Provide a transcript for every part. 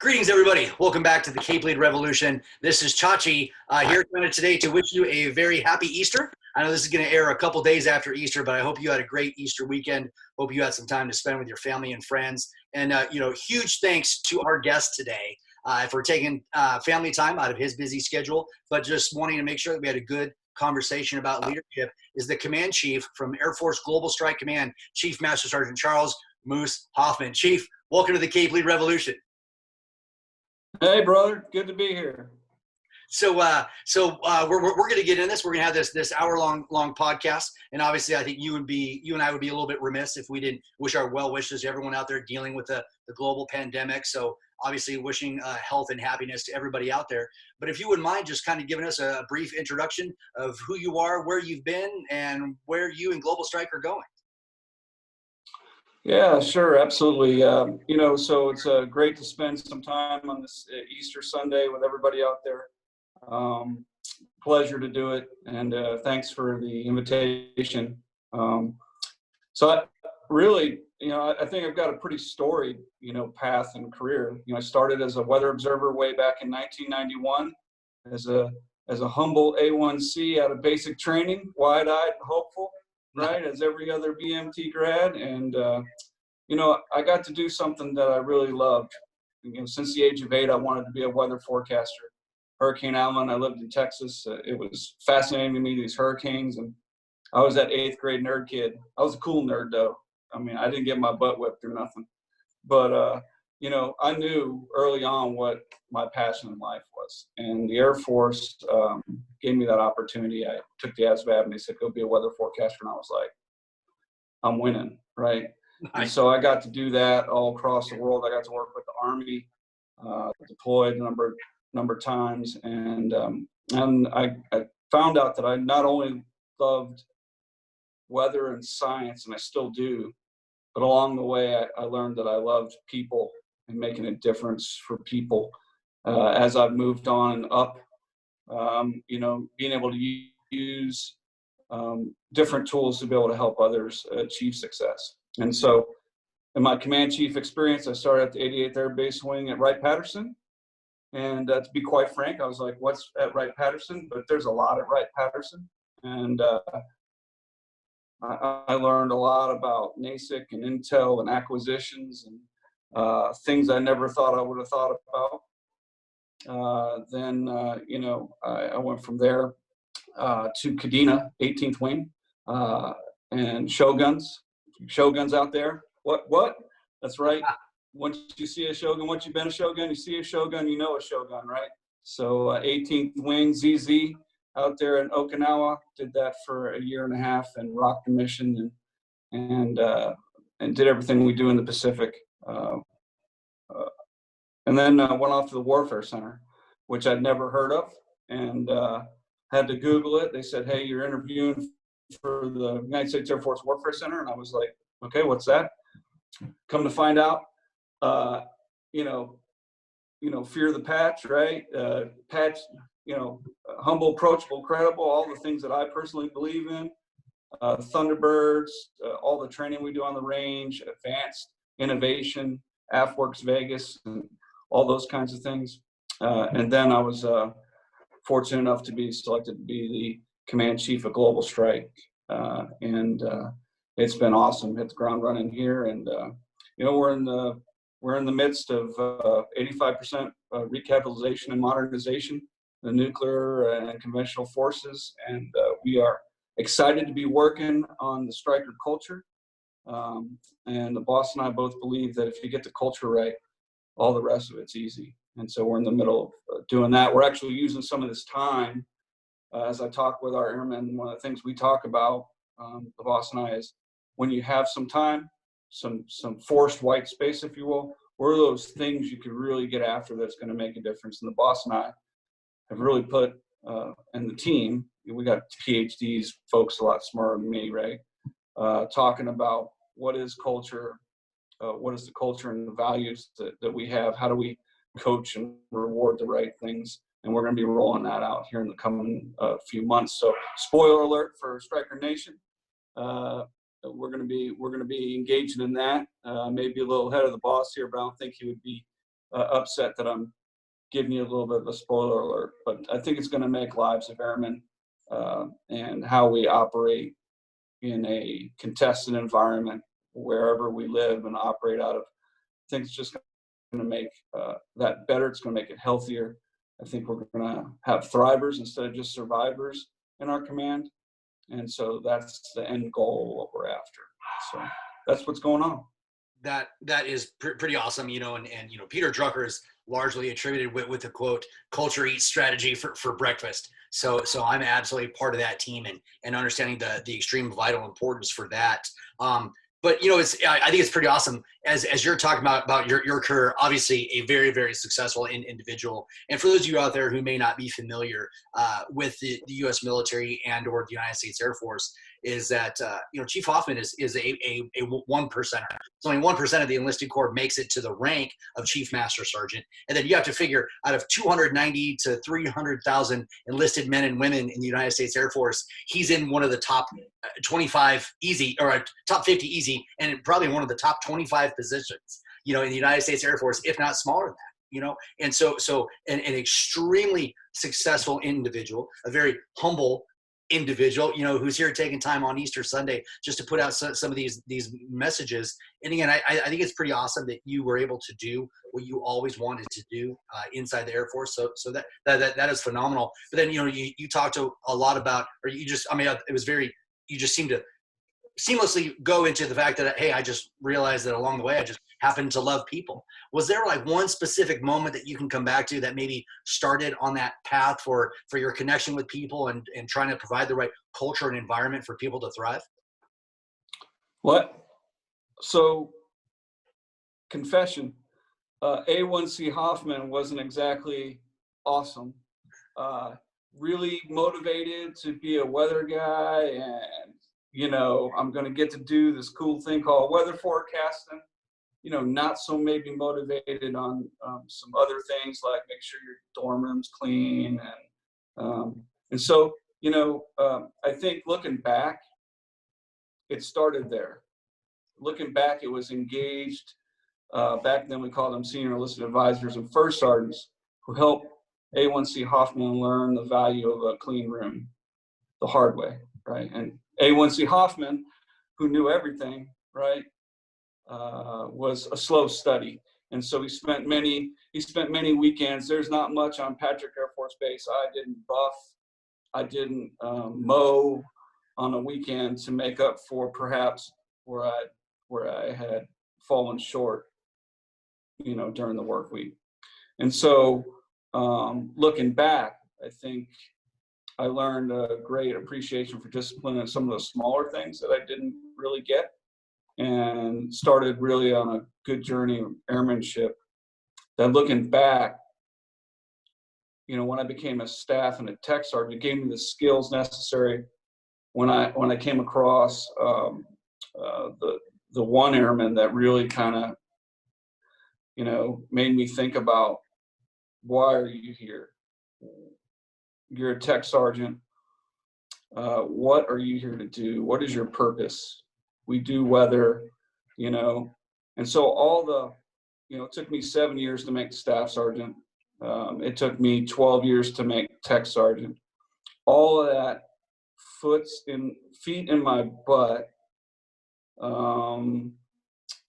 Greetings, everybody. Welcome back to the Cape Lead Revolution. This is Chachi here today to wish you a very happy Easter. I know this is going to air a couple days after Easter, but I hope you had a great Easter weekend. Hope you had some time to spend with your family and friends. And, huge thanks to our guest today for taking family time out of his busy schedule, but just wanting to make sure that we had a good conversation about leadership is the Command Chief from Air Force Global Strike Command, Chief Master Sergeant Charles Moose Hoffman. Chief, welcome to the Cape Lead Revolution. Hey, brother. Good to be here. So we're going to get in this. We're going to have this hour-long podcast. And obviously, I think you and I would be a little bit remiss if we didn't wish our well wishes to everyone out there dealing with the global pandemic. So obviously wishing health and happiness to everybody out there. But if you wouldn't mind just kind of giving us a brief introduction of who you are, where you've been, and where you and Global Strike are going. Yeah, sure. Absolutely. So it's great to spend some time on this Easter Sunday with everybody out there. Pleasure to do it. And thanks for the invitation. I think I've got a pretty storied, path and career. I started as a weather observer way back in 1991 as a humble A1C out of basic training, wide-eyed, hopeful. Right, as every other BMT grad, and I got to do something that I really loved. Since the age of 8, I wanted to be a weather forecaster. Hurricane Allen, I lived in Texas. It was fascinating to me, these hurricanes, and I was that 8th grade nerd kid. I was a cool nerd, though. I mean, I didn't get my butt whipped or nothing, but I knew early on what my passion in life was, and the Air Force gave me that opportunity. I took the ASVAB, and they said, go be a weather forecaster, and I was like, I'm winning, right? Nice. And so I got to do that all across the world. I got to work with the Army, deployed a number of times, and I found out that I not only loved weather and science, and I still do, but along the way, I learned that I loved people and making a difference for people. As I've moved on and up, being able to use different tools to be able to help others achieve success. And so in my command chief experience, I started at the 88th Air Base Wing at Wright-Patterson. And to be quite frank, I was like, what's at Wright-Patterson? But there's a lot at Wright-Patterson. And I learned a lot about NASIC and Intel and acquisitions and things I never thought I would have thought about. Then I went from there to Kadena, 18th Wing, and Shoguns out there. What? That's right. Once you see a Shogun, once you've been a Shogun, you see a Shogun, you know a Shogun, right? So 18th Wing, ZZ, out there in Okinawa, did that for a year and a half and rocked the mission and did everything we do in the Pacific. And then went off to the Warfare Center, which I'd never heard of, and had to Google it. They said, hey, you're interviewing for the United States Air Force Warfare Center. And I was like, okay, what's that? Come to find out, fear the patch, right? Patch, humble, approachable, credible, all the things that I personally believe in. Thunderbirds, all the training we do on the range, advanced innovation, AFWorks Vegas, and all those kinds of things. And then I was fortunate enough to be selected to be the command chief of Global Strike. And it's been awesome. Hit the ground running here. And, we're in the midst of 85% recapitalization and modernization, the nuclear and conventional forces. And we are excited to be working on the striker culture. And the boss and I both believe that if you get the culture right, all the rest of it's easy. And so we're in the middle of doing that. We're actually using some of this time as I talk with our airmen. One of the things we talk about, the boss and I, is when you have some time, some forced white space, if you will, what are those things you can really get after that's going to make a difference? And the boss and I have really put, and the team, we got PhDs, folks a lot smarter than me, right? Talking about what is culture, what is the culture and the values that we have, how do we coach and reward the right things, and we're going to be rolling that out here in the coming few months. So spoiler alert for Striker Nation, we're going to be engaging in that. Maybe a little ahead of the boss here, but I don't think he would be upset that I'm giving you a little bit of a spoiler alert, but I think it's going to make lives of airmen and how we operate in a contested environment wherever we live and operate out of. I think it's just going to make that better. It's going to make it healthier. I think we're going to have thrivers instead of just survivors in our command. And so that's the end goal, what we're after. So that's what's going on. That is pretty awesome, and Peter Drucker is largely attributed with the quote, "Culture eats strategy for breakfast." So I'm absolutely part of that team and understanding the extreme vital importance for that. But I think it's pretty awesome as you're talking about your career. Obviously, a very, very successful individual. And for those of you out there who may not be familiar with the U.S. military and or the United States Air Force, is that Chief Hoffman is a 1%er. So only 1% of the enlisted corps makes it to the rank of Chief Master Sergeant, and then you have to figure out of 290 to 300,000 enlisted men and women in the United States Air Force, he's in one of the top 25 easy, or top 50 easy, and probably one of the top 25 positions, in the United States Air Force, if not smaller than that. And so an extremely successful individual, a very humble individual, who's here taking time on Easter Sunday just to put out some of these messages. And again, I think it's pretty awesome that you were able to do what you always wanted to do inside the Air Force. So that is phenomenal. But then, you talked a lot about, or you just seemed to seamlessly go into the fact that, hey, I just realized that along the way, I just happened to love people. Was there like one specific moment that you can come back to that maybe started on that path for your connection with people and trying to provide the right culture and environment for people to thrive? What? So, confession, A1C Hoffman wasn't exactly awesome. Really motivated to be a weather guy, and I'm going to get to do this cool thing called weather forecasting. Not so maybe motivated on some other things like make sure your dorm room's clean, and so I think looking back, it started there. Looking back, it was engaged. Back then we called them senior enlisted advisors and first sergeants who helped A1C Hoffman learn the value of a clean room the hard way, right? And A1C Hoffman, who knew everything, right, was a slow study. And so he spent many weekends. There's not much on Patrick Air Force Base I didn't buff. I didn't mow on a weekend to make up for perhaps where I had fallen short, during the work week. And so looking back, I think I learned a great appreciation for discipline and some of the smaller things that I didn't really get, and started really on a good journey of airmanship. Then looking back, when I became a staff and a tech sergeant, it gave me the skills necessary when I came across the one airman that really kind of made me think about, why are you here? You're a tech sergeant. What are you here to do? What is your purpose? We do weather, and so all the, it took me 7 years to make staff sergeant. It took me 12 years to make tech sergeant. All of that feet in my butt,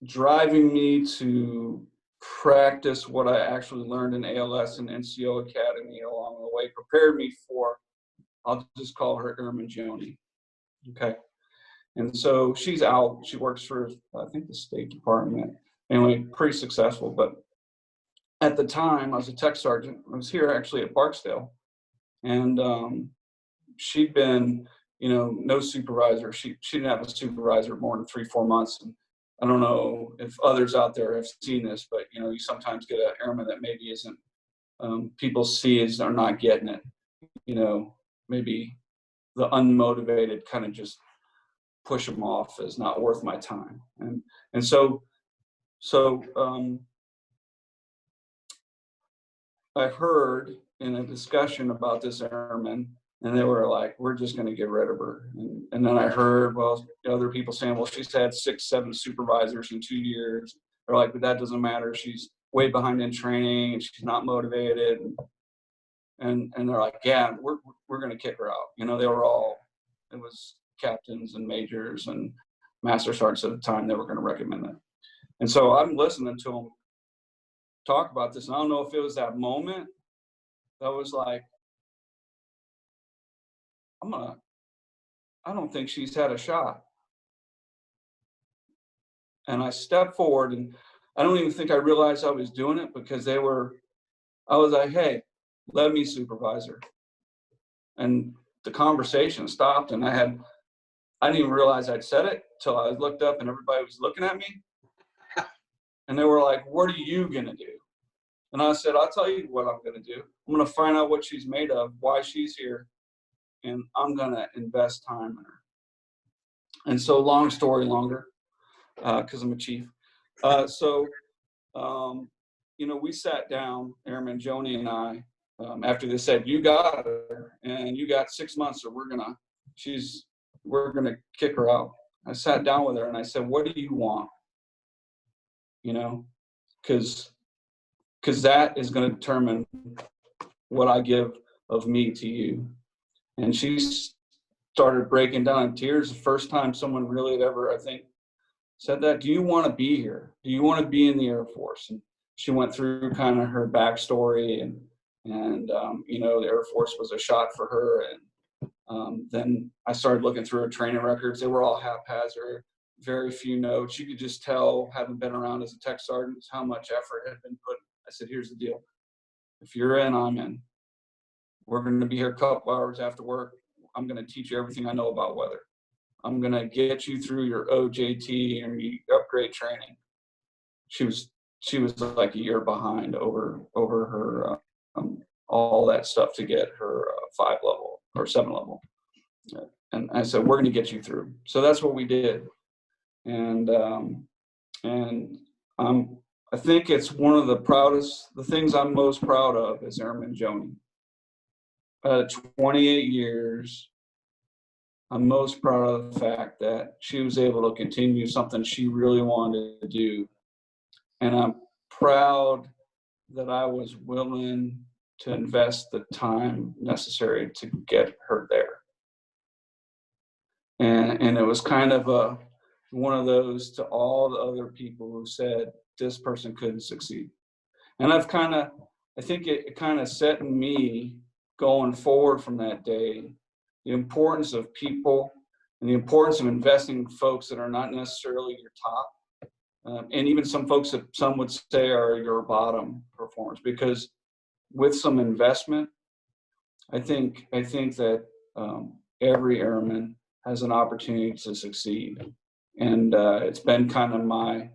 driving me to practice what I actually learned in ALS and NCO Academy along the way, prepared me for, I'll just call her Airman Joni. Okay. And so she's out. She works for, I think, the State Department. Anyway, pretty successful. But at the time, I was a tech sergeant. I was here actually at Barksdale. And she'd been, no supervisor. She didn't have a supervisor more than 3-4 months. And I don't know if others out there have seen this, but, you sometimes get an airman that maybe isn't, people see as they're not getting it. Maybe the unmotivated kind of just push them off as not worth my time. And so I heard in a discussion about this airman, and they were like, we're just going to get rid of her. And then I heard, other people saying, well, she's had 6-7 supervisors in 2 years. They're like, but that doesn't matter. She's way behind in training and she's not motivated. And they're like, yeah, we're going to kick her out. You know, it was captains and majors and master sergeants at the time that were going to recommend that. And so I'm listening to them talk about this. And I don't know if it was that moment that was like, I don't think she's had a shot. And I stepped forward, and I don't even think I realized I was doing it because I was like, hey, let me supervise her. And the conversation stopped, and I didn't even realize I'd said it till I looked up and everybody was looking at me. And they were like, what are you going to do? And I said, I'll tell you what I'm going to do. I'm going to find out what she's made of, why she's here, and I'm going to invest time in her. And so long story longer, because I'm a chief. You know, we sat down, Airman Joni and I, after they said, you got her, and you got 6 months, or we're gonna kick her out. I sat down with her and I said, what do you want? You know, because that is going to determine what I give of me to you. And she started breaking down in tears. The first time someone really had ever, I think, said that. Do you want to be here? Do you want to be in the Air Force? And she went through kind of her backstory, and you know, the Air Force was a shot for her. And then I started looking through her training records. They were all haphazard, very few notes. You could just tell, having been around as a tech sergeant, how much effort had been put. I said, here's the deal. If you're in, I'm in. We're going to be here a couple hours after work. I'm going to teach you everything I know about weather. I'm going to get you through your OJT and your upgrade training. She was like a year behind over her all that stuff to get her 5 level or 7 level. And I said, we're going to get you through. So that's what we did. And I think it's one of the things I'm most proud of is Airman Joni. 28 years, I'm most proud of the fact that she was able to continue something she really wanted to do. And I'm proud that I was willing to invest the time necessary to get her there. And it was kind of one of those to all the other people who said this person couldn't succeed. And I think it kind of set in me going forward from that day, the importance of people and the importance of investing in folks that are not necessarily your top. And even some folks that some would say are your bottom performers, because with some investment, I think that every airman has an opportunity to succeed. And it's been kind of my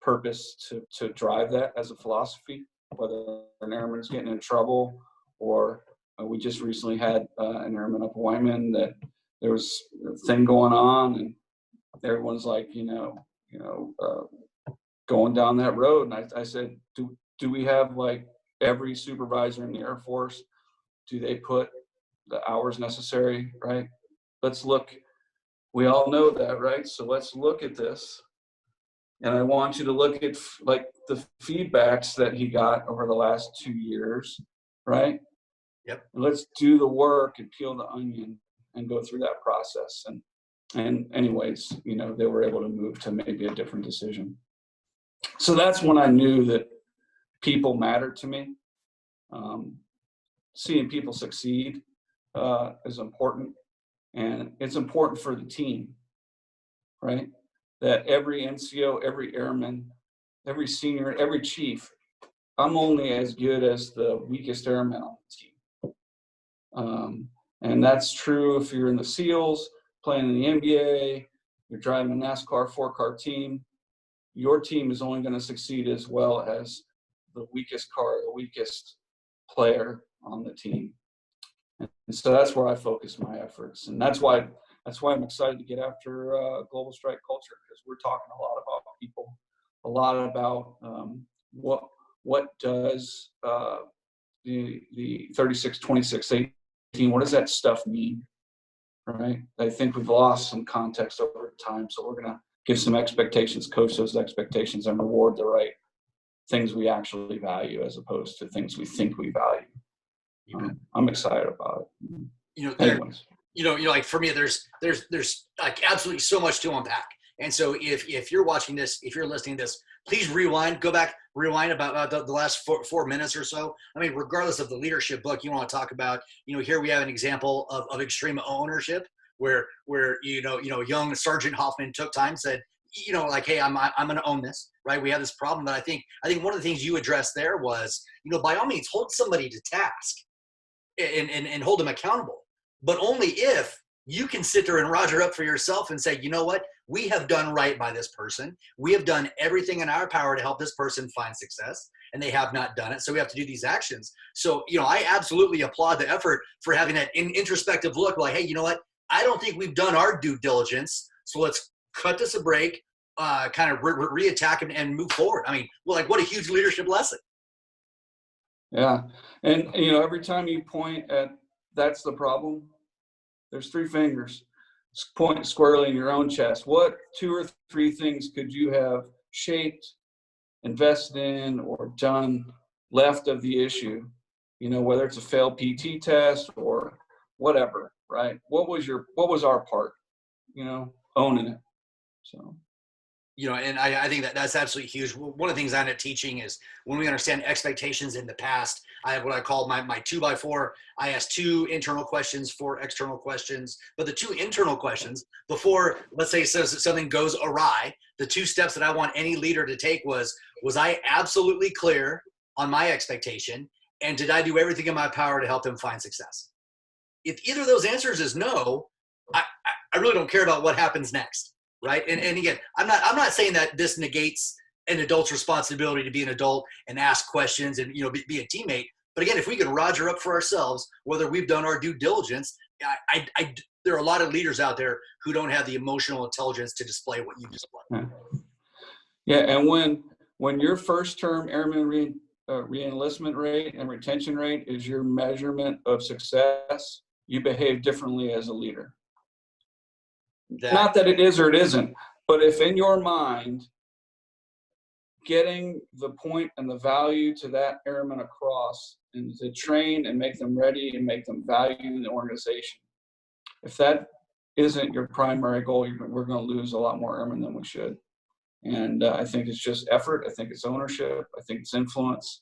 purpose to drive that as a philosophy, whether an airman's getting in trouble, or we just recently had an airman up in Wyman that there was a thing going on, and everyone's like, going down that road. And I said, do we have like every supervisor in the Air Force? Do they put the hours necessary, right? Let's look. We all know that, right? So let's look at this. And I want you to look at like the feedbacks that he got over the last 2 years, right? Yep. Let's do the work and peel the onion and go through that process. And anyways, they were able to move to maybe a different decision. So that's when I knew that people mattered to me. Seeing people succeed is important, and it's important for the team, right? That every NCO, every airman, every senior, every chief, I'm only as good as the weakest airman on the team. And that's true if you're in the SEALs, playing in the NBA, you're driving a NASCAR 4-car team. Your team is only going to succeed as well as the weakest car, the weakest player on the team. And so that's where I focus my efforts. And that's why I'm excited to get after global strike culture, because we're talking a lot about people, a lot about what does the 36-26-18, what does that stuff mean, right? I think we've lost some context over time, so we're going to give some expectations, coach those expectations, and reward the right things we actually value as opposed to things we think we value. I'm excited about it. Anyways. Like for me, there's like absolutely so much to unpack. And so if you're watching this, if you're listening to this, please go back, rewind about the last 4 minutes or so. I mean, regardless of the leadership book you want to talk about, here we have an example of extreme ownership where young Sergeant Hoffman took time, said, like, hey, I'm going to own this, right? We have this problem. But I think one of the things you addressed there was, by all means, hold somebody to task and hold them accountable, but only if you can sit there and roger up for yourself and say, you know what, we have done right by this person. We have done everything in our power to help this person find success, and they have not done it. So we have to do these actions. So, I absolutely applaud the effort for having that introspective look like, hey, you know what, I don't think we've done our due diligence. So let's cut this a break, kind of reattack and move forward. I mean, well, like, what a huge leadership lesson. Yeah. And, every time you point at that's the problem, there's 3 fingers. Point squarely in your own chest. What 2 or 3 things could you have shaped, invested in, or done left of the issue? Whether it's a failed PT test or whatever, right? What was our part? Owning it. So. And I think that's absolutely huge. One of the things I end up teaching is when we understand expectations in the past, I have what I call my 2x4. I ask 2 internal questions, 4 external questions. But the 2 internal questions, before, let's say, something goes awry, the 2 steps that I want any leader to take was I absolutely clear on my expectation? And did I do everything in my power to help them find success? If either of those answers is no, I really don't care about what happens next. Right. And again, I'm not saying that this negates an adult's responsibility to be an adult and ask questions and, be a teammate. But again, if we can roger up for ourselves, whether we've done our due diligence, there are a lot of leaders out there who don't have the emotional intelligence to display what you display. Yeah. And when your first term airman re-enlistment rate and retention rate is your measurement of success, you behave differently as a leader. Not that it is or it isn't, but if in your mind, getting the point and the value to that airman across and to train and make them ready and make them value in the organization, if that isn't your primary goal, we're going to lose a lot more airmen than we should. And I think it's just effort. I think it's ownership. I think it's influence.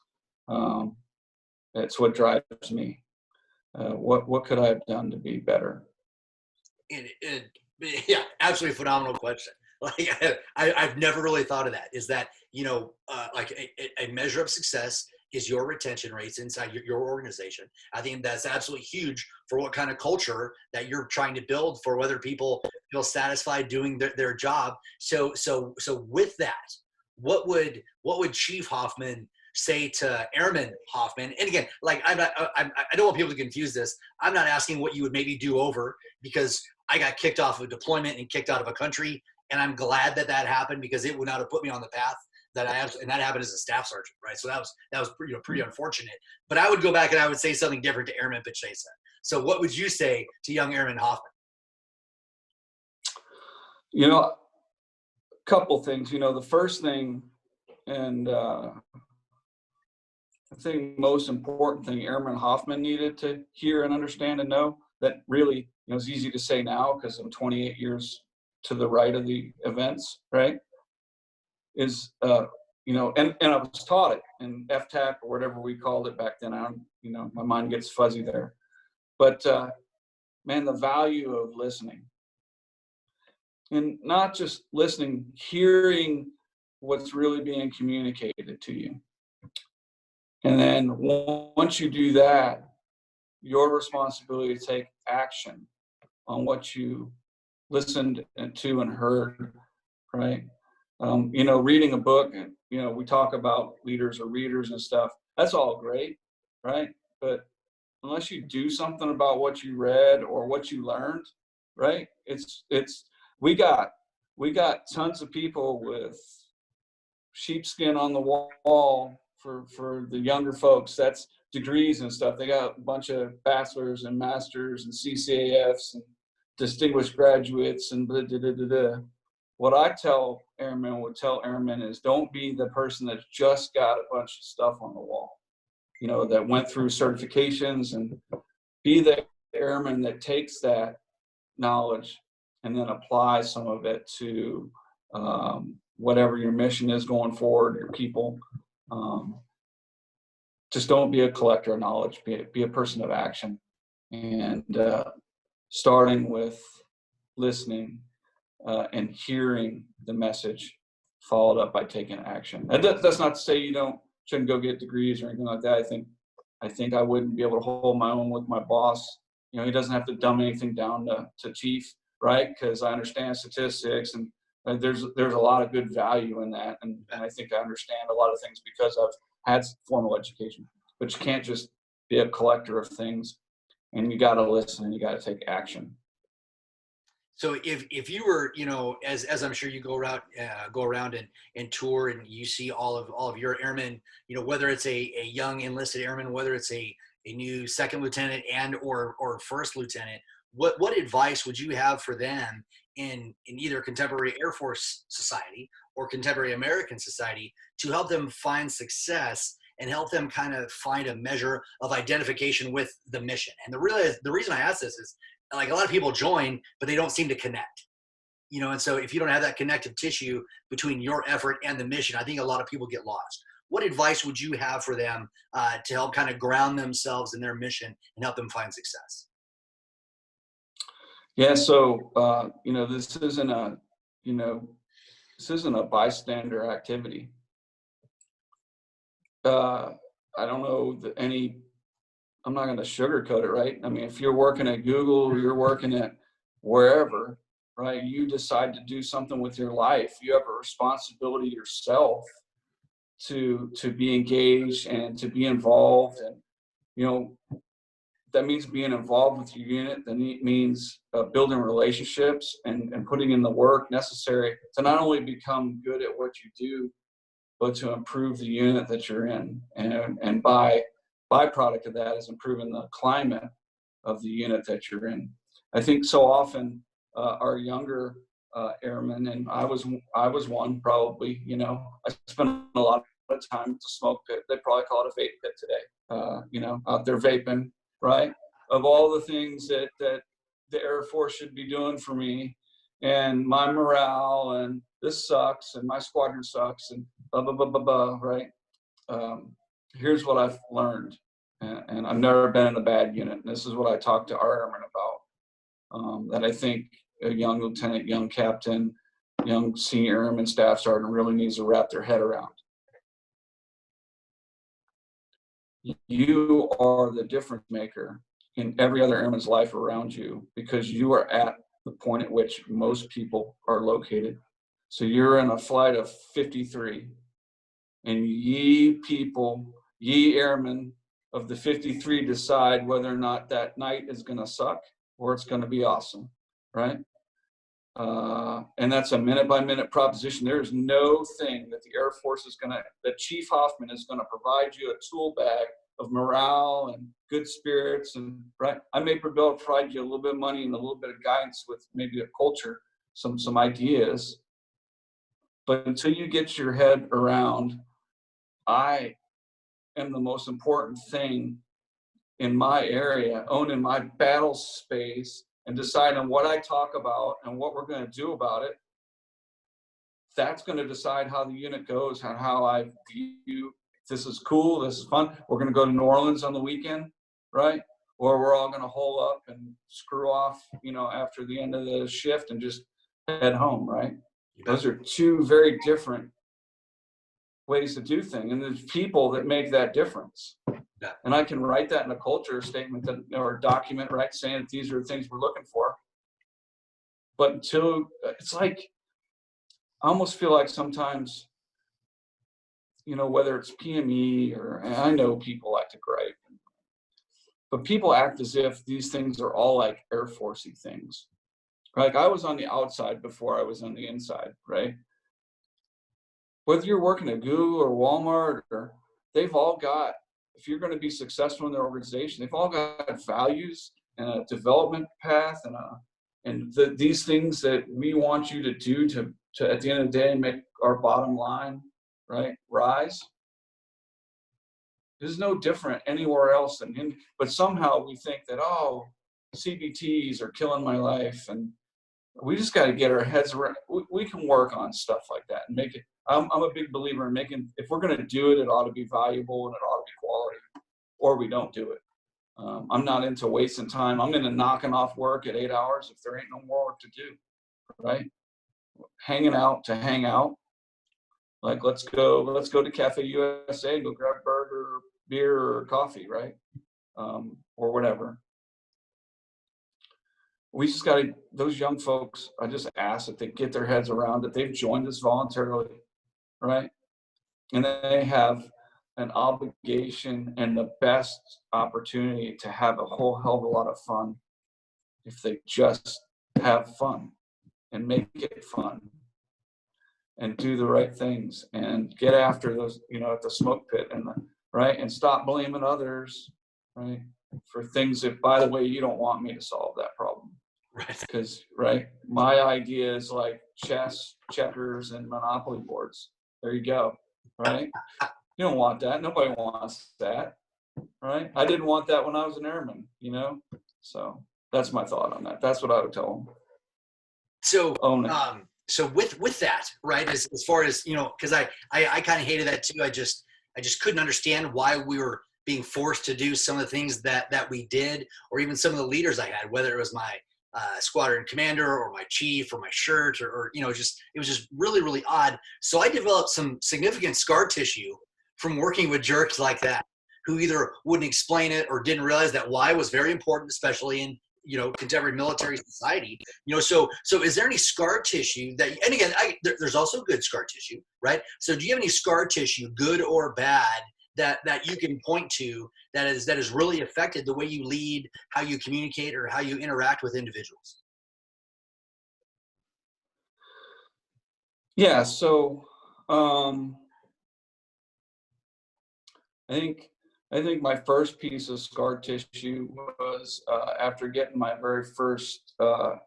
It's what drives me. What could I have done to be better? Yeah, absolutely phenomenal question. Like I've never really thought of that. Is that like a measure of success is your retention rates inside your organization. I think that's absolutely huge for what kind of culture that you're trying to build for whether people feel satisfied doing their job. So with that, what would Chief Hoffman say to Airman Hoffman? And again, like I don't want people to confuse this. I'm not asking what you would maybe do over, because I got kicked off of a deployment and kicked out of a country, and I'm glad that happened, because it would not have put me on the path that I have, and that happened as a staff sergeant, right? So that was pretty unfortunate. But I would go back and I would say something different to Airman Pachesa. So what would you say to young Airman Hoffman? A couple things. The first thing, and I think most important thing Airman Hoffman needed to hear and understand and know, that really, it's easy to say now because I'm 28 years to the right of the events, right? Is, and I was taught it in FTAC or whatever we called it back then. My mind gets fuzzy there. But, man, the value of listening. And not just listening, hearing what's really being communicated to you. And then once you do that, your responsibility to take action on what you listened to and heard, right? Reading a book, and, we talk about leaders or readers and stuff. That's all great, right? But unless you do something about what you read or what you learned, right? We got tons of people with sheepskin on the wall for the younger folks. That's degrees and stuff. They got a bunch of bachelors and masters and CCAFs and distinguished graduates and blah, blah, blah, blah, blah. what I tell airmen is don't be the person that's just got a bunch of stuff on the wall, that went through certifications, and be the airman that takes that knowledge and then apply some of it to whatever your mission is going forward, your people. Just don't be a collector of knowledge, be a person of action. And starting with listening and hearing the message, followed up by taking action. And that's not to say you shouldn't go get degrees or anything like that. I think I wouldn't be able to hold my own with my boss. He doesn't have to dumb anything down to chief, right? Because I understand statistics, and there's a lot of good value in that. And I think I understand a lot of things because I've had formal education. But you can't just be a collector of things, and you got to listen and you got to take action. So if you were, as I'm sure you go around and tour, and you see all of your airmen, whether it's a young enlisted airman, whether it's a new second lieutenant and or first lieutenant, what advice would you have for them in either contemporary Air Force society or contemporary American society to help them find success and help them kind of find a measure of identification with the mission? And the reason I ask this is, like, a lot of people join, but they don't seem to connect, and so if you don't have that connective tissue between your effort and the mission, I think a lot of people get lost. What advice would you have for them to help kind of ground themselves in their mission and help them find success? Yeah. So, this isn't a bystander activity. I don't know I'm not going to sugarcoat it, right? I mean, if you're working at Google, you're working at wherever, right? You decide to do something with your life. You have a responsibility yourself to be engaged and to be involved. And, that means being involved with your unit. That means building relationships and putting in the work necessary to not only become good at what you do, but to improve the unit that you're in. And byproduct of that is improving the climate of the unit that you're in. I think so often our younger airmen, and I was one probably, I spent a lot of time at the smoke pit. They probably call it a vape pit today, out there vaping, right? Of all the things that the Air Force should be doing for me, and my morale, and this sucks, and my squadron sucks, and blah, blah, blah, blah, blah, right? Here's what I've learned, and I've never been in a bad unit. And this is what I talk to our airmen about, that I think a young lieutenant, young captain, young senior airman staff sergeant really needs to wrap their head around. You are the difference maker in every other airman's life around you, because you are at the point at which most people are located. So you're in a flight of 53, and ye airmen of the 53 decide whether or not that night is going to suck or it's going to be awesome, right? And that's a minute-by-minute proposition. There is no thing that the Air Force that Chief Hoffman is going to provide you a tool bag of morale and good spirits, and right. I may be able to provide you a little bit of money and a little bit of guidance with maybe a culture, some ideas. But until you get your head around, I am the most important thing in my area, owning my battle space, and deciding what I talk about and what we're going to do about it, that's going to decide how the unit goes and how I view, this is cool, this is fun, we're going to go to New Orleans on the weekend, right? Or we're all going to hole up and screw off, after the end of the shift and just head home, right? Those are two very different ways to do things. And there's people that make that difference. Yeah. And I can write that in a culture statement or document, right, saying that these are the things we're looking for. But until, it's like, I almost feel like sometimes, whether it's PME or, and I know people like to gripe, but people act as if these things are all like Air Force-y things. Like, I was on the outside before I was on the inside, right? Whether you're working at Google or Walmart, or they've all got, if you're going to be successful in their organization, they've all got values and a development path and these things that we want you to do to, at the end of the day, make our bottom line, right, rise, is no different anywhere else than in, but somehow we think that, oh, CBTs are killing my life, and we just got to get our heads around. We can work on stuff like that and make it. I'm a big believer in making, if we're going to do it, it ought to be valuable and it ought to be quality, or we don't do it. I'm not into wasting time. I'm into knocking off work at 8 hours if there ain't no more work to do, right? Hanging out to hang out. Like, let's go to Cafe USA, go grab burger, beer, or coffee, right? Or whatever. We just got to, those young folks, I just ask that they get their heads around it. They've joined us voluntarily, right? And they have an obligation and the best opportunity to have a whole hell of a lot of fun if they just have fun and make it fun and do the right things and get after those, at the smoke pit and right, and stop blaming others, right, for things that, by the way, you don't want me to solve that problem. Right. Because, right, my idea is like chess, checkers, and Monopoly boards. There you go, right? You don't want that. Nobody wants that, right? I didn't want that when I was an airman, So that's my thought on that. That's what I would tell them. So, own it. So with that, right, as far as, because I kind of hated that too. I just couldn't understand why we were being forced to do some of the things that we did, or even some of the leaders I had, whether it was my squadron commander or my chief or my shirt or it was just really, really odd. So I developed some significant scar tissue from working with jerks like that, who either wouldn't explain it or didn't realize that why was very important, especially in contemporary military society. So is there any scar tissue that, and again, there's also good scar tissue, right? So do you have any scar tissue, good or bad, that you can point to that has really affected the way you lead, how you communicate, or how you interact with individuals? Yeah. So, I think my first piece of scar tissue was after getting my very first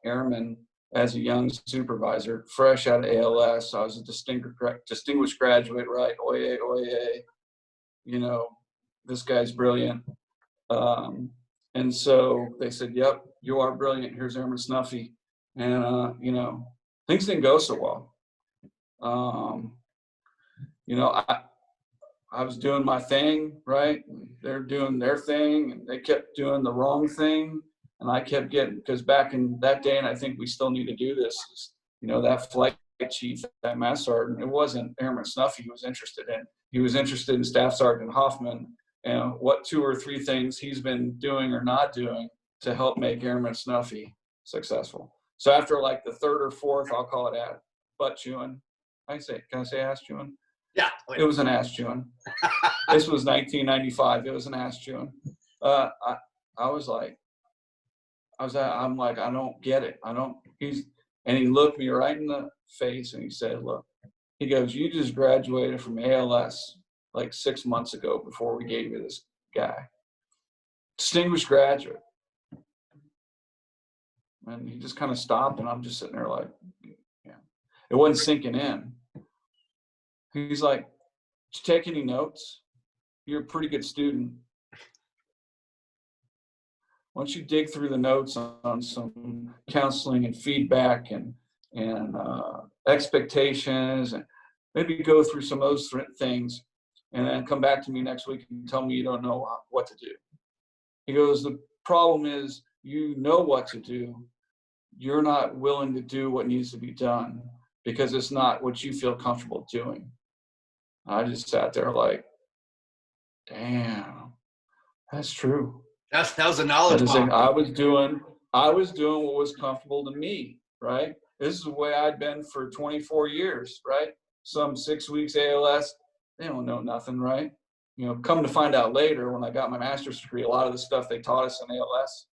airman as a young supervisor, fresh out of ALS. I was a distinguished graduate, right? Oye, oye. This guy's brilliant. And so they said, yep, you are brilliant. Here's Airman Snuffy. And, things didn't go so well. I was doing my thing, right? They're doing their thing, and they kept doing the wrong thing. And I kept because back in that day, and I think we still need to do this, that flight chief, that mass sergeant, it wasn't Airman Snuffy he was interested in. He was interested in Staff Sergeant Hoffman and what 2 or 3 things he's been doing or not doing to help make Airman Snuffy successful. So after like the 3rd or 4th, I'll call it butt chewing. Can I say ass chewing? Yeah. It was an ass chewing. This was 1995. It was an ass chewing. I'm like, I don't get it. And he looked me right in the face and he said, look, he goes, you just graduated from ALS like 6 months ago before we gave you this guy. Distinguished graduate. And he just kind of stopped, and I'm just sitting there like, yeah. It wasn't sinking in. He's like, did you take any notes? You're a pretty good student. Once you dig through the notes on some counseling and feedback and expectations, and maybe go through some of those things, and then come back to me next week and tell me you don't know what to do. He goes, the problem is you know what to do. You're not willing to do what needs to be done because it's not what you feel comfortable doing. I just sat there like, damn, that's true. That was a knowledge bomb. I was doing what was comfortable to me, right? This is the way I'd been for 24 years, right? Some 6 weeks ALS, they don't know nothing, right? Come to find out later when I got my master's degree, a lot of the stuff they taught us in ALS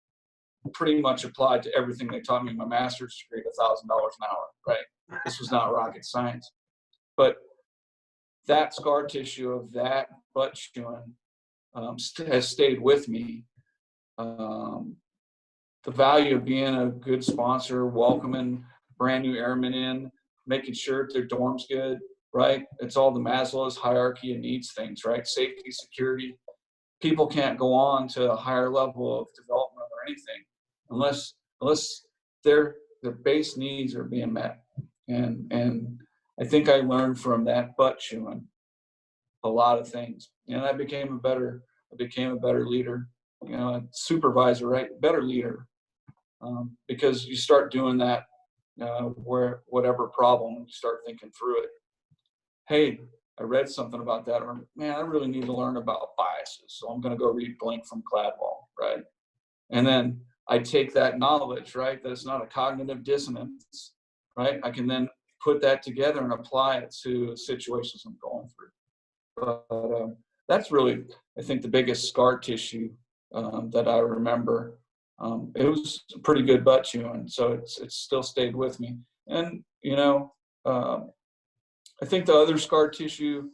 pretty much applied to everything they taught me in my master's degree at $1,000 an hour, right? This was not rocket science. But that scar tissue of that butt chewing has stayed with me. The value of being a good sponsor, welcoming brand new airmen in, making sure their dorm's good, right? It's all the Maslow's hierarchy of needs things, right? Safety, security. People can't go on to a higher level of development or anything unless their base needs are being met. And I think I learned from that butt chewing a lot of things, and I became a better leader, a supervisor, right? Better leader, because you start doing that where whatever problem, you start thinking through it. Hey, I read something about that, or man, I really need to learn about biases, so I'm going to go read Blink from Gladwell, right? And then I take that knowledge, right, that it's not a cognitive dissonance, right? I can then put that together and apply it to situations I'm going through. But that's really, I think, the biggest scar tissue that I remember. It was a pretty good butt chewing, so it's still stayed with me. And I think the other scar tissue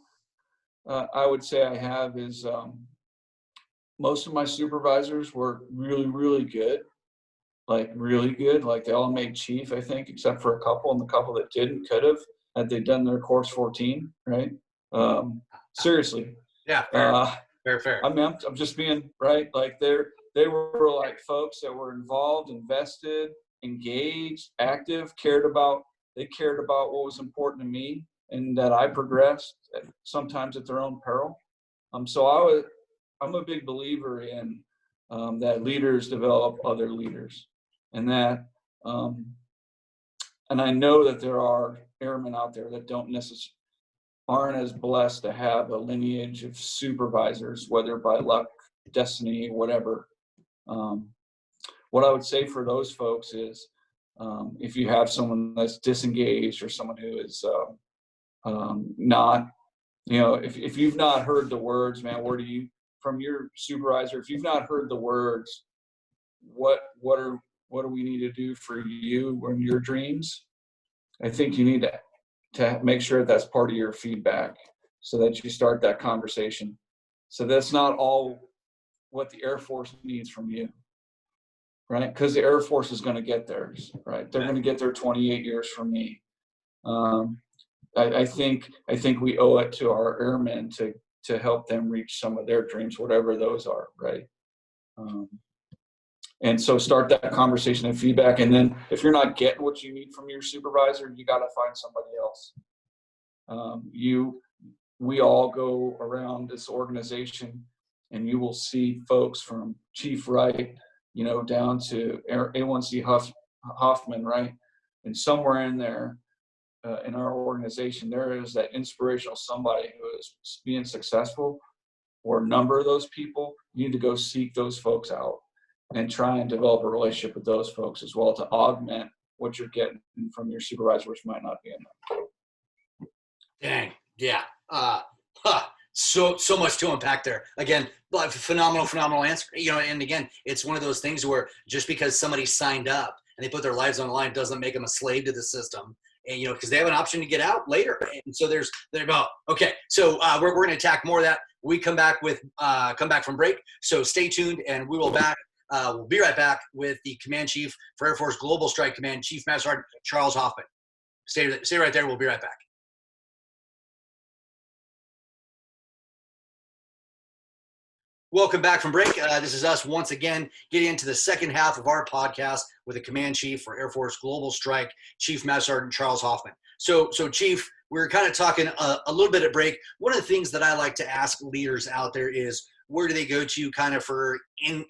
I would say I have is most of my supervisors were really, really good, like really good. Like they all made chief, I think, except for a couple, and the couple that didn't could have had they done their course 14, right? Seriously. Yeah, fair. I mean, I'm just being right. Like they were like folks that were involved, invested, engaged, active, cared about what was important to me and that I progressed, sometimes at their own peril. So I'm a big believer in that leaders develop other leaders, and that and I know that there are airmen out there that aren't as blessed to have a lineage of supervisors, whether by luck, destiny, whatever. What I would say for those folks is, if you have someone that's disengaged or someone who is not, if you've not heard the words, man, from your supervisor, if you've not heard the words, what do we need to do for you and your dreams? I think you need to make sure that's part of your feedback, so that you start that conversation. So that's not all what the Air Force needs from you, right? Because the Air Force is going to get theirs, right? They're going to get their 28 years from me. I think we owe it to our airmen to help them reach some of their dreams, whatever those are, right? And so start that conversation and feedback. And then if you're not getting what you need from your supervisor, you got to find somebody else. We all go around this organization, and you will see folks from Chief Wright, down to A1C Hoffman, right? And somewhere in there, in our organization, there is that inspirational somebody who is being successful, or a number of those people. You need to go seek those folks out and try and develop a relationship with those folks as well, to augment what you're getting from your supervisor, which might not be enough. Dang, yeah. So much to unpack there. Again, phenomenal answer. And again, it's one of those things where just because somebody signed up and they put their lives on the line doesn't make them a slave to the system. And because they have an option to get out later. And so they're okay. So we're going to attack more of that. We come back from break. So stay tuned, and we'll be right back with the Command Chief for Air Force Global Strike Command, Chief Master Sergeant Charles Hoffman. Stay right there. We'll be right back. Welcome back from break. This is us once again getting into the second half of our podcast with the Command Chief for Air Force Global Strike, Chief Master Sergeant Charles Hoffman. So Chief, we were kind of talking a little bit at break. One of the things that I like to ask leaders out there is, where do they go to kind of for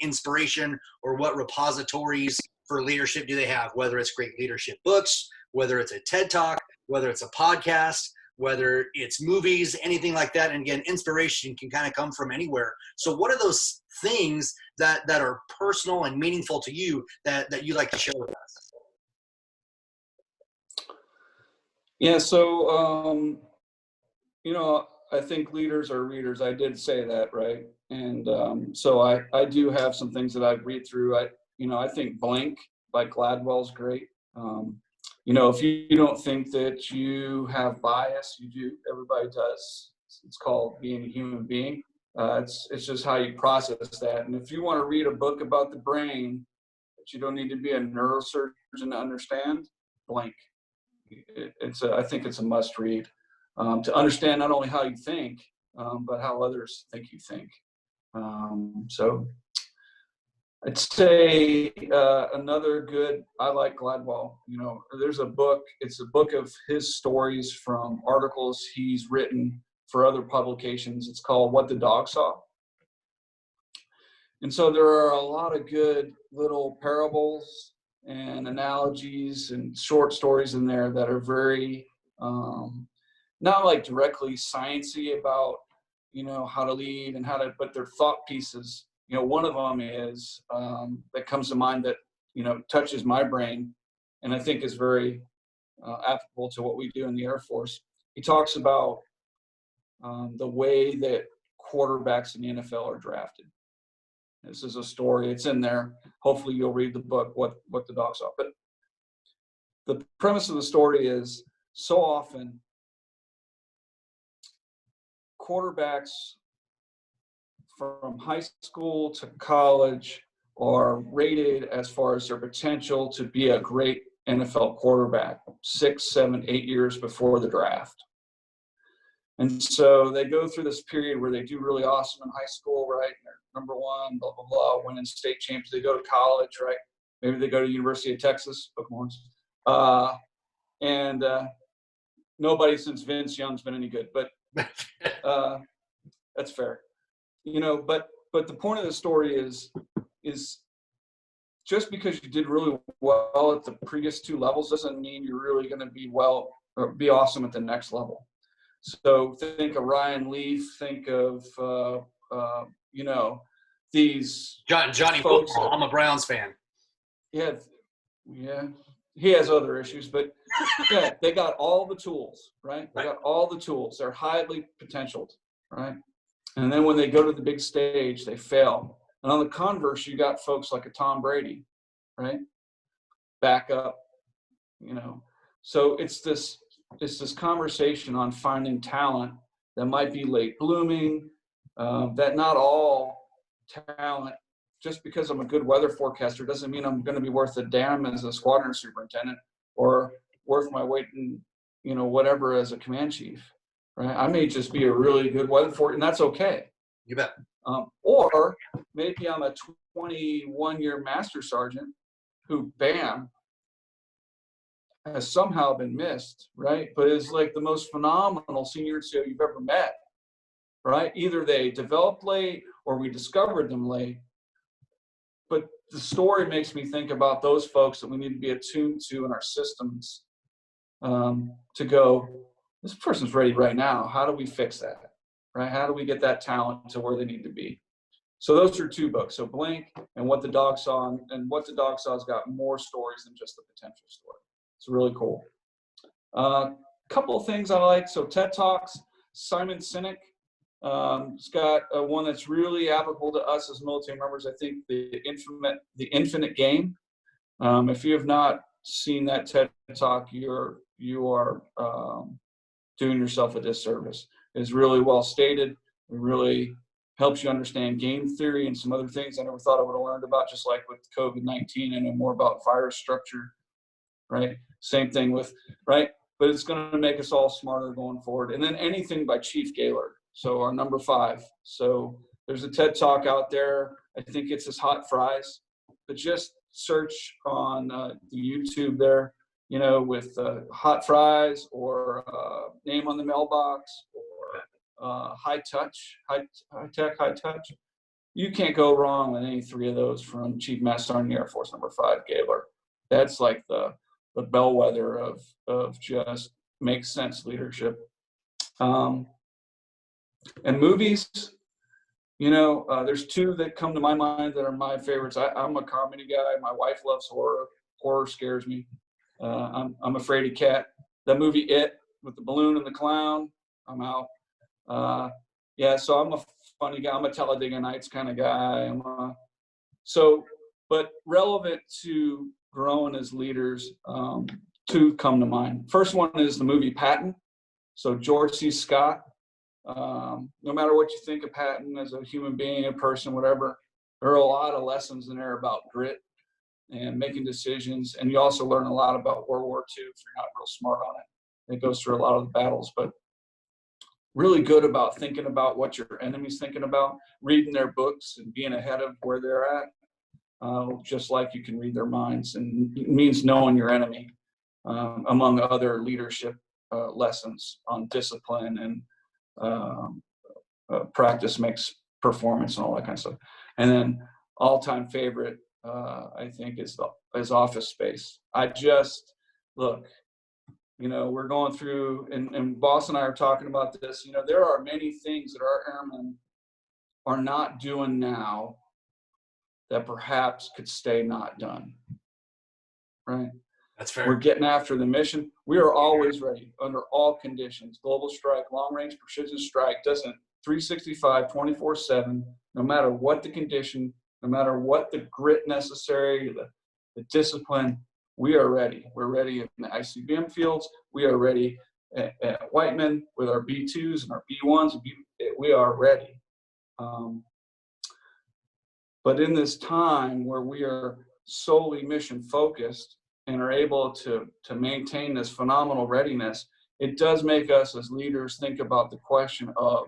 inspiration, or what repositories for leadership do they have? Whether it's great leadership books, whether it's a TED Talk, whether it's a podcast, whether it's movies, anything like that. And again, inspiration can kind of come from anywhere. So what are those things that are personal and meaningful to you that you like to share with us? Yeah, so, I think leaders are readers. I did say that, right? And so I do have some things that I read through. I think Blink by Gladwell's great. If you don't think that you have bias, you do. Everybody does. It's called being a human being. It's just how you process that. And if you want to read a book about the brain that you don't need to be a neurosurgeon to understand, Blink. I think it's a must read to understand not only how you think, but how others think you think. So I'd say another good, I like Gladwell. There's a book, it's a book of his stories from articles he's written for other publications. It's called What the Dog Saw. And so there are a lot of good little parables and analogies and short stories in there that are very, not like directly sciencey about, how to lead and but they're thought pieces. One of them is, that comes to mind that, touches my brain and I think is very applicable to what we do in the Air Force. He talks about the way that quarterbacks in the NFL are drafted. This is a story. It's in there. Hopefully you'll read the book, What the Dog Saw. But the premise of the story is so often quarterbacks from high school to college are rated as far as their potential to be a great NFL quarterback 6, 7, 8 years before the draft. And so they go through this period where they do really awesome in high school, right? And they're number one, blah, blah, blah, winning state champions. They go to college, right? Maybe they go to University of Texas, Pokemons. And nobody since Vince Young's been any good, but that's fair. But the point of the story is just because you did really well at the previous 2 levels doesn't mean you're really going to be well or be awesome at the next level. So think of Ryan Leaf, think of, these Johnny folks Football. I'm a Browns fan. Yeah. He has other issues, but yeah, they got all the tools, right? They got all the tools. They're highly potentialed, right? And then when they go to the big stage, they fail. And on the converse, you got folks like a Tom Brady, right? Back up, So it's this conversation on finding talent that might be late blooming, that not all talent, just because I'm a good weather forecaster doesn't mean I'm going to be worth a damn as a squadron superintendent or worth my weight in, whatever as a command chief, right? I may just be a really good weather forecaster, and that's okay. You bet. Or maybe I'm a 21-year master sergeant who, bam, has somehow been missed, right? But is like the most phenomenal senior NCO you've ever met, right? Either they developed late or we discovered them late. But the story makes me think about those folks that we need to be attuned to in our systems to go, this person's ready right now. How do we fix that, right? How do we get that talent to where they need to be? So those are 2 books. So Blink and What the Dog Saw. And What the Dog Saw's got more stories than just the potential story. It's really cool. Couple of things I like. So TED Talks, Simon Sinek. It's got one that's really applicable to us as military members. I think the Infinite Game. If you have not seen that TED Talk, you are doing yourself a disservice. It's really well stated. It really helps you understand game theory and some other things I never thought I would have learned about, just like with COVID-19 and more about virus structure, right? Same thing with, right? But it's going to make us all smarter going forward. And then anything by Chief Gaylord. So our number 5. So there's a TED Talk out there. I think it's his Hot Fries, but just search on the YouTube there, with Hot Fries or Name on the Mailbox or High Touch. You can't go wrong with any 3 of those from Chief Master Sergeant Air Force number 5, Gaylord. That's like the bellwether of just makes sense leadership. And movies, there's 2 that come to my mind that are my favorites. I'm a comedy guy. My wife loves horror. Horror scares me. I'm afraid of cat. That movie It with the balloon and the clown, I'm out. So I'm a funny guy. I'm a Talladega Nights kind of guy. But relevant to growing as leaders, 2 come to mind. First one is the movie Patton. So George C. Scott. No matter what you think of Patton as a human being, a person, whatever, there are a lot of lessons in there about grit and making decisions. And you also learn a lot about World War II if you're not real smart on it. It goes through a lot of the battles, but really good about thinking about what your enemy's thinking about, reading their books and being ahead of where they're at, just like you can read their minds. And it means knowing your enemy, among other leadership lessons on discipline and practice makes performance and all that kind of stuff. And then all-time favorite, I think, is Office Space. Look, we're going through, and Boss and I are talking about this, there are many things that our airmen are not doing now that perhaps could stay not done, right? That's fair. We're getting after the mission. We are always ready under all conditions. Global strike, long range precision strike, doesn't 365, 24/7, no matter what the condition, no matter what the grit necessary, the discipline, we are ready. We're ready in the ICBM fields. We are ready at Whiteman with our B2s and our B1s. We are ready. But in this time where we are solely mission focused and are able to maintain this phenomenal readiness, it does make us as leaders think about the question of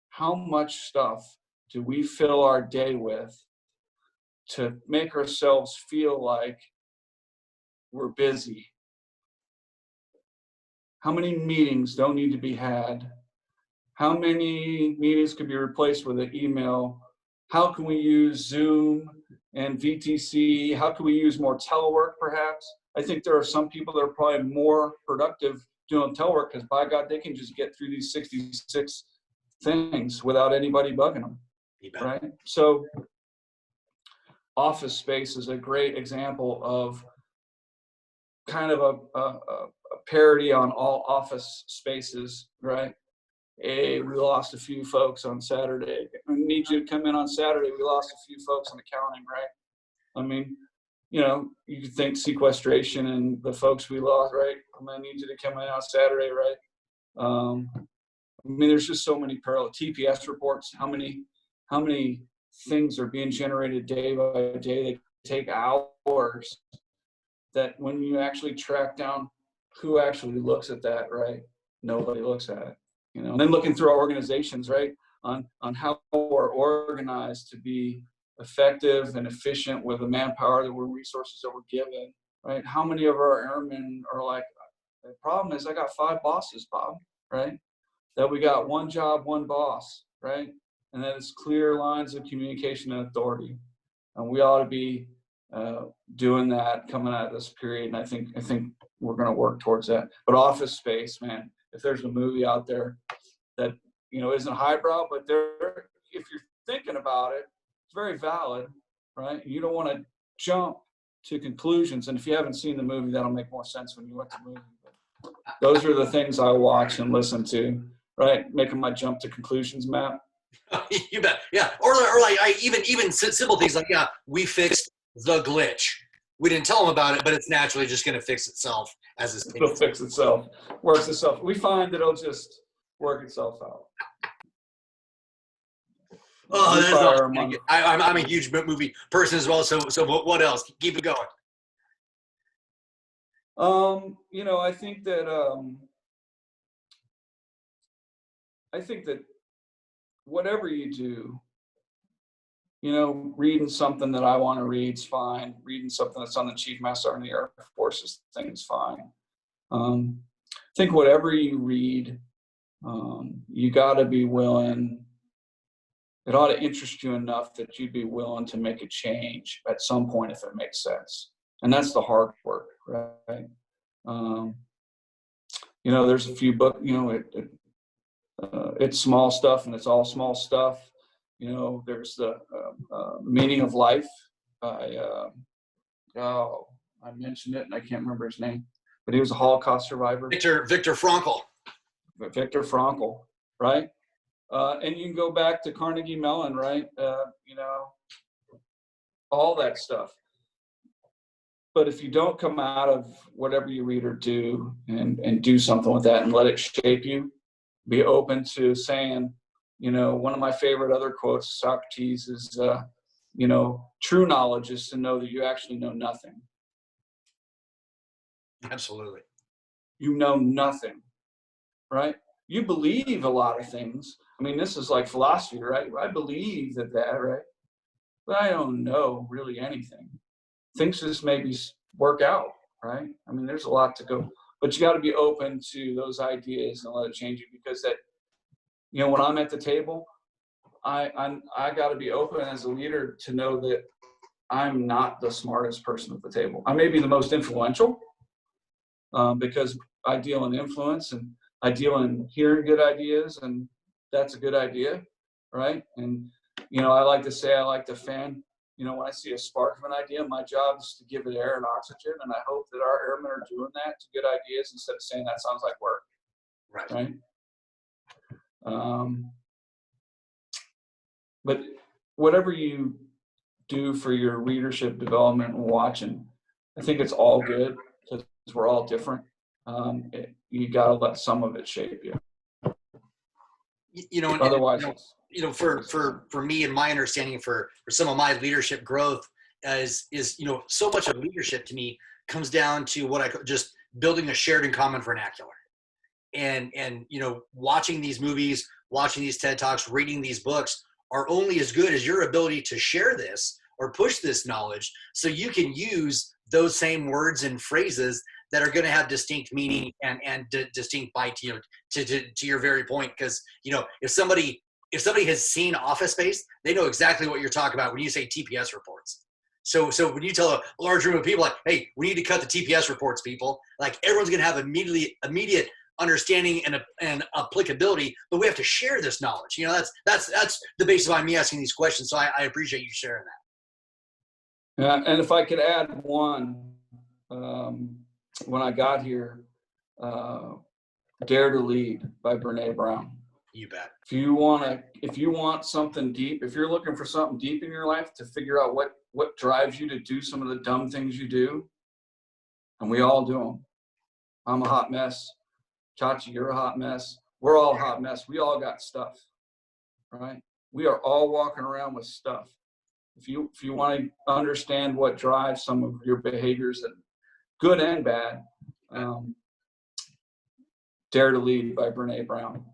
how much stuff do we fill our day with to make ourselves feel like we're busy? How many meetings don't need to be had? How many meetings could be replaced with an email? How can we use Zoom and VTC? How can we use more telework perhaps? I think there are some people that are probably more productive doing telework because by God, they can just get through these 66 things without anybody bugging them, right? So Office Space is a great example of kind of a parody on all office spaces, right? Hey, we lost a few folks on Saturday. I need you to come in on Saturday. We lost a few folks in accounting, right? I mean, you could think sequestration and the folks we lost, right? I'm gonna need you to come in on Saturday, right? I mean, there's just so many parallel TPS reports. How many things are being generated day by day? They take hours. That when you actually track down who actually looks at that, right? Nobody looks at it. And then looking through our organizations, right, on how we're organized to be effective and efficient with the manpower that resources that we're given, right? How many of our airmen are like, the problem is I got 5 bosses, Bob, right? That we got one job, one boss, right? And that it's clear lines of communication and authority. And we ought to be doing that coming out of this period. And I think we're going to work towards that. But Office Space, man, if there's a movie out there that isn't highbrow, but if you're thinking about it, it's very valid, right? You don't want to jump to conclusions, and if you haven't seen the movie, that'll make more sense when you watch the movie. But those are the things I watch and listen to, right? Making my jump to conclusions map. You bet, yeah. Or like even simple things like, yeah, we fixed the glitch. We didn't tell them about it, but it's naturally just going to fix itself as it's. It'll fix itself, works itself. We find that it'll just work itself out. Oh, that's awesome. I'm a huge movie person as well. So what else? Keep it going. I think that whatever you do, reading something that I want to read is fine. Reading something that's on the Chief Master Sergeant of the Air Force's thing is fine. I think whatever you read, you got to be willing. It ought to interest you enough that you'd be willing to make a change at some point if it makes sense. And that's the hard work, right? There's a few books, it's small stuff and it's all small stuff. There's the Meaning of Life by, I mentioned it and I can't remember his name, but he was a Holocaust survivor. Viktor Frankl. Viktor Frankl, right? And you can go back to Carnegie Mellon, right? All that stuff. But if you don't come out of whatever you read or do and do something with that and let it shape you, be open to saying, one of my favorite other quotes, Socrates, is true knowledge is to know that you actually know nothing. Absolutely. You know nothing, right? You believe a lot of things. I mean, this is like philosophy, right? I believe that, right? But I don't know really anything. Things just maybe work out, right? I mean, there's a lot to go, but you got to be open to those ideas and let it change you, because that, when I'm at the table, I got to be open as a leader to know that I'm not the smartest person at the table. I may be the most influential, because I deal in influence and I deal in hearing good ideas, and that's a good idea, right? And I like to say, I like to fan. When I see a spark of an idea, my job is to give it air and oxygen, and I hope that our airmen are doing that to good ideas instead of saying that sounds like work, right? But whatever you do for your leadership development and watching, I think it's all good because we're all different. You got to let some of it shape you. Otherwise, for me and my understanding for some of my leadership growth is so much of leadership to me comes down to what I call just building a shared and common vernacular. And watching these movies, watching these TED Talks, reading these books are only as good as your ability to share this or push this knowledge so you can use those same words and phrases that are going to have distinct meaning and distinct bite to your very point. Because if somebody has seen Office Space, they know exactly what you're talking about when you say TPS reports. So when you tell a large room of people like, hey, we need to cut the TPS reports, people, like everyone's going to have immediate understanding and applicability, but we have to share this knowledge. That's the basis of me asking these questions. So I appreciate you sharing that. Yeah, and if I could add one, when I got here, Dare to Lead by Brene Brown. You bet. If you want something deep, if you're looking for something deep in your life to figure out what drives you to do some of the dumb things you do, and we all do them. I'm a hot mess. Chachi, you're a hot mess. We're all a hot mess. We all got stuff, right? We are all walking around with stuff. If you want to understand what drives some of your behaviors, and good and bad, Dare to Lead by Brene Brown.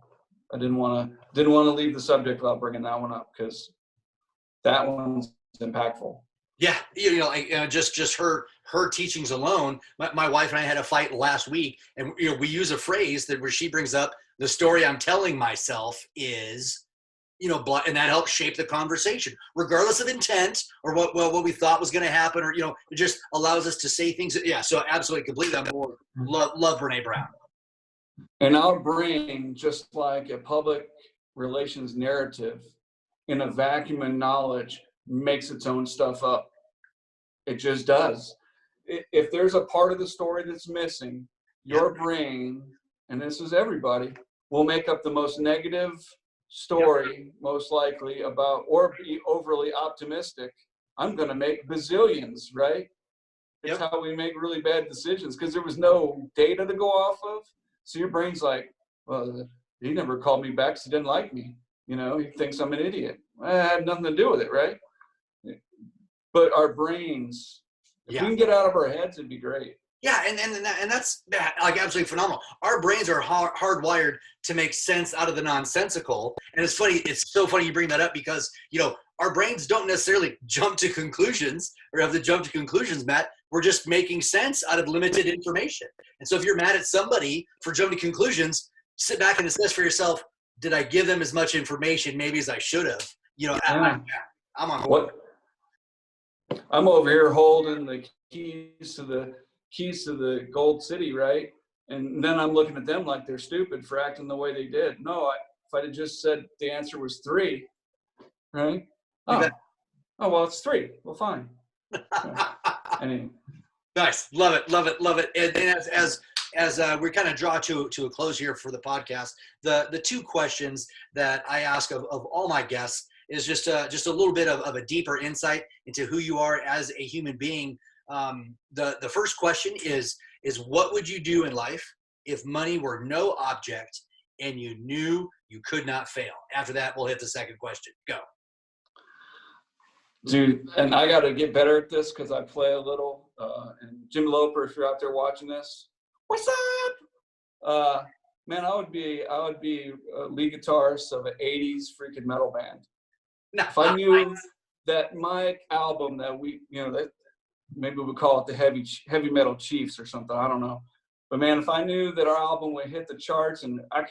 I didn't want to leave the subject without bringing that one up because that one's impactful. Yeah, just her teachings alone. My wife and I had a fight last week, and we use a phrase where she brings up the story I'm telling myself is, and that helps shape the conversation, regardless of intent or what we thought was going to happen, or it just allows us to say things. Yeah, so absolutely, completely on board. Love Brene Brown. And our brain, just like a public relations narrative, in a vacuum of knowledge, makes its own stuff up. It just does. If there's a part of the story that's missing, your brain, and this is everybody, will make up the most negative story, most likely, about, or be overly optimistic. I'm going to make bazillions, right? It's how we make really bad decisions because there was no data to go off of. So your brain's like, well, he never called me back because he didn't like me. He thinks I'm an idiot. I had nothing to do with it, right? But our brains, if we can get out of our heads, it'd be great. Yeah, and that's like absolutely phenomenal. Our brains are hardwired to make sense out of the nonsensical. And it's funny. It's so funny you bring that up because, our brains don't necessarily jump to conclusions or have to jump to conclusions, Matt. We're just making sense out of limited information. And so if you're mad at somebody for jumping to conclusions, sit back and assess for yourself, did I give them as much information maybe as I should have? I'm on board. I'm over here holding the keys to the Gold City, right? And then I'm looking at them like they're stupid for acting the way they did. No, if I'd have just said the answer was 3, right? Oh, well, it's 3. Well, fine. Anyway. Nice. Love it. And as we kind of draw to a close here for the podcast, the 2 questions that I ask of all my guests is just a little bit of a deeper insight into who you are as a human being. The first question is what would you do in life if money were no object and you knew you could not fail? After that, we'll hit the second question. Go. Dude, and I got to get better at this because I play a little. And Jim Loper, if you're out there watching this, what's up? Man, I would be a lead guitarist of an '80s freaking metal band. If I knew that my album that that maybe we call it the heavy metal Chiefs or something, I don't know. But man, if I knew that our album would hit the charts and I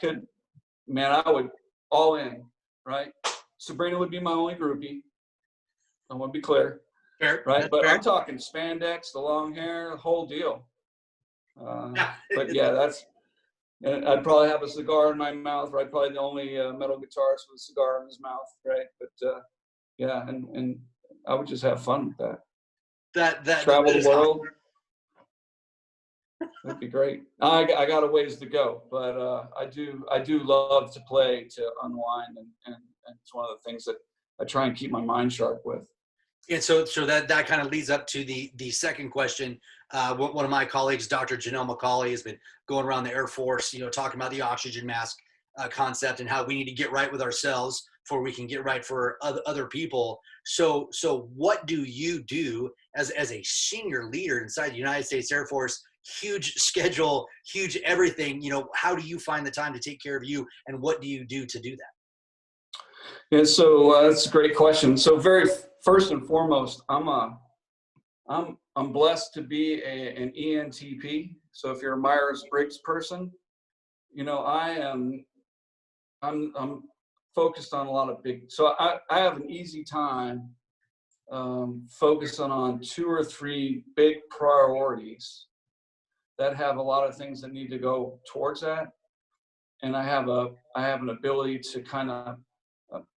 would all in, right? Sabrina would be my only groupie. I want to be clear, Fair, right? But fair. I'm talking spandex, the long hair, the whole deal. But yeah, and I'd probably have a cigar in my mouth, right? Probably the only metal guitarist with a cigar in his mouth, right? But yeah, and I would just have fun with that. Travel the world. Awesome. That'd be great. I got a ways to go, but I do love to play to unwind, and it's one of the things that I try and keep my mind sharp with. And so that kind of leads up to the second question. One of my colleagues, Dr. Janelle McCauley, has been going around the Air Force, talking about the oxygen mask concept and how we need to get right with ourselves before we can get right for other people. So what do you do as a senior leader inside the United States Air Force? Huge schedule, huge everything. How do you find the time to take care of you, and what do you do to do that? Yeah, so that's a great question. So very first and foremost, I'm blessed to be an ENTP. So if you're a Myers-Briggs person, I'm focused on a lot of big. So I have an easy time focusing on 2 or 3 big priorities that have a lot of things that need to go towards that. And I have an ability to kind of,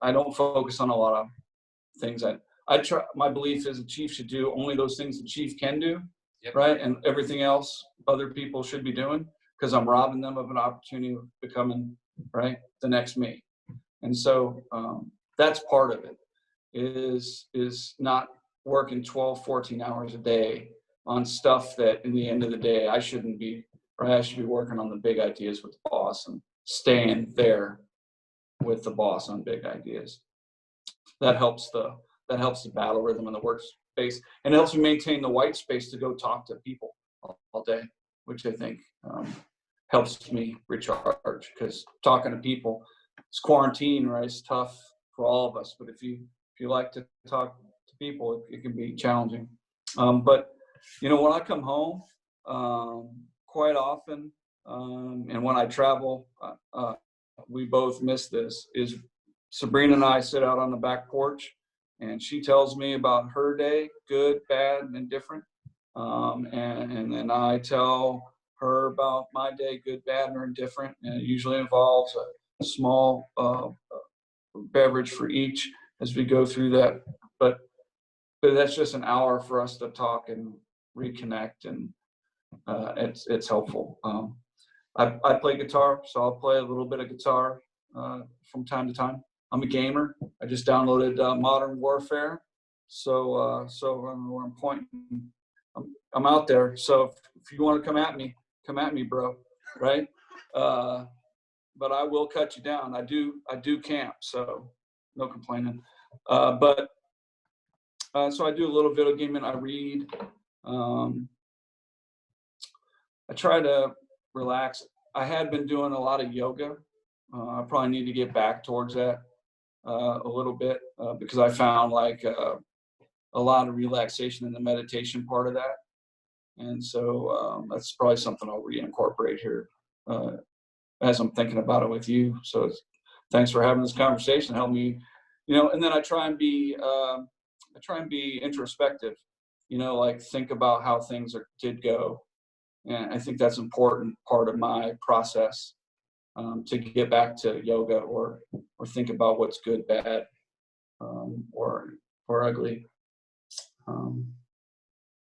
I don't focus on a lot of things. I try. My belief is a chief should do only those things the chief can do, yep. Right? And everything else other people should be doing, because I'm robbing them of an opportunity of becoming, right, the next me. And so that's part of it, is not working 12, 14 hours a day on stuff that in the end of the day I shouldn't be, right? I should be working on the big ideas with the boss and staying there with the boss on big ideas. That helps the battle rhythm in the workspace, and it helps me maintain the white space to go talk to people all day, which I think helps me recharge, because talking to people, it's quarantine, right? It's tough for all of us, but if you like to talk to people, it can be challenging. But when I come home, quite often, and when I travel, we both miss this, is Sabrina and I sit out on the back porch, and she tells me about her day, good, bad, and indifferent. And then I tell her about my day, good, bad, or indifferent. And it usually involves a small beverage for each as we go through that. But that's just an hour for us to talk and reconnect, and it's helpful. I play guitar, so I'll play a little bit of guitar from time to time. I'm a gamer. I just downloaded Modern Warfare, so where I'm pointing, I'm out there. So if you want to come at me, bro, right? But I will cut you down. I do camp, so no complaining. So I do a little bit of gaming. I read. I try to relax. I had been doing a lot of yoga. I probably need to get back towards that a little bit because I found like a lot of relaxation in the meditation part of that. And so that's probably something I'll reincorporate here as I'm thinking about it with you. So thanks for having this conversation. Help me, and then I try and be introspective, like think about how things did go. And I think that's an important part of my process to get back to yoga or think about what's good, bad, or ugly.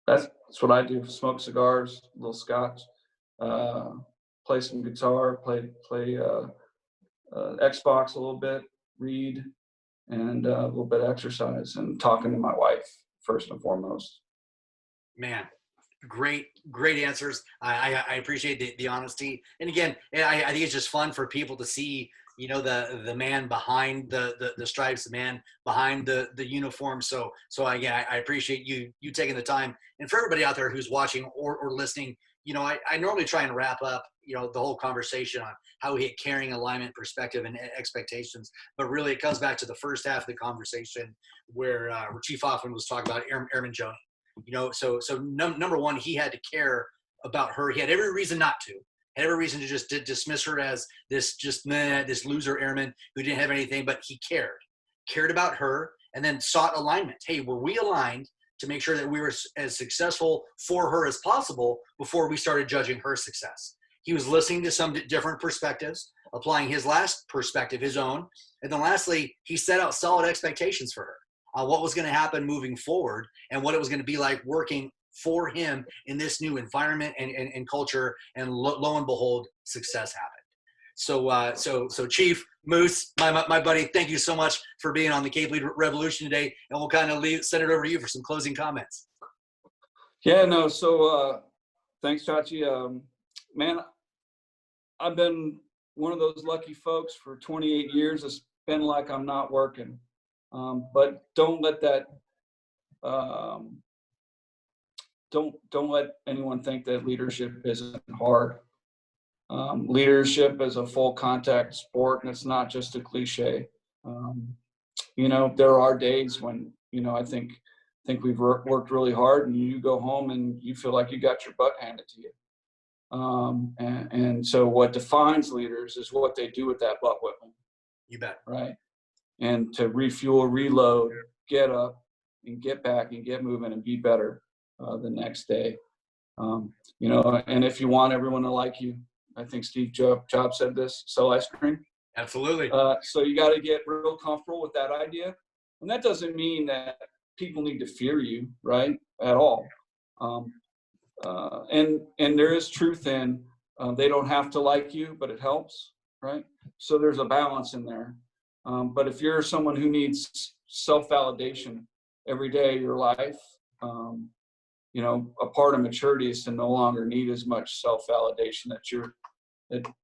That's what I do. Smoke cigars, a little scotch, play some guitar, play Xbox a little bit, read, and a little bit of exercise, and talking to my wife first and foremost. Man, great answers. I appreciate the honesty. And again, I think it's just fun for people to see, the man behind the stripes, the man behind the uniform. So again, I appreciate you taking the time. And for everybody out there who's watching or listening, I normally try and wrap up, the whole conversation on how we hit carrying, alignment, perspective, and expectations. But really, it comes back to the first half of the conversation where Chief Hoffman was talking about Airman Joni. So number one, he had to care about her. He had every reason not to. Had every reason to just dismiss her as this loser airman who didn't have anything, but he cared about her, and then sought alignment. Hey, were we aligned to make sure that we were as successful for her as possible before we started judging her success? He was listening to some different perspectives, applying his last perspective, his own, and then lastly, he set out solid expectations for her on what was going to happen moving forward and what it was going to be like working for him in this new environment and culture, and lo and behold, success happened. So Chief Moose, my buddy, thank you so much for being on the Cape Lead Revolution today, and we'll kind of send it over to you for some closing comments. Yeah, no, so thanks, Chachi. Man, I've been one of those lucky folks for 28 years. It's been like I'm not working, but don't let that don't let anyone think that leadership isn't hard. Leadership is a full contact sport, and it's not just a cliche. There are days when, I think we've worked really hard, and you go home and you feel like you got your butt handed to you. And so what defines leaders is what they do with that butt whipping. You bet. Right. And to refuel, reload, get up and get back and get moving and be better the next day. And if you want everyone to like you, I think Steve Jobs said this, sell ice cream. Absolutely. So you got to get real comfortable with that idea. And that doesn't mean that people need to fear you, right, at all. And there is truth in they don't have to like you, but it helps, right? So there's a balance in there. But if you're someone who needs self-validation every day of your life, a part of maturity is to no longer need as much self-validation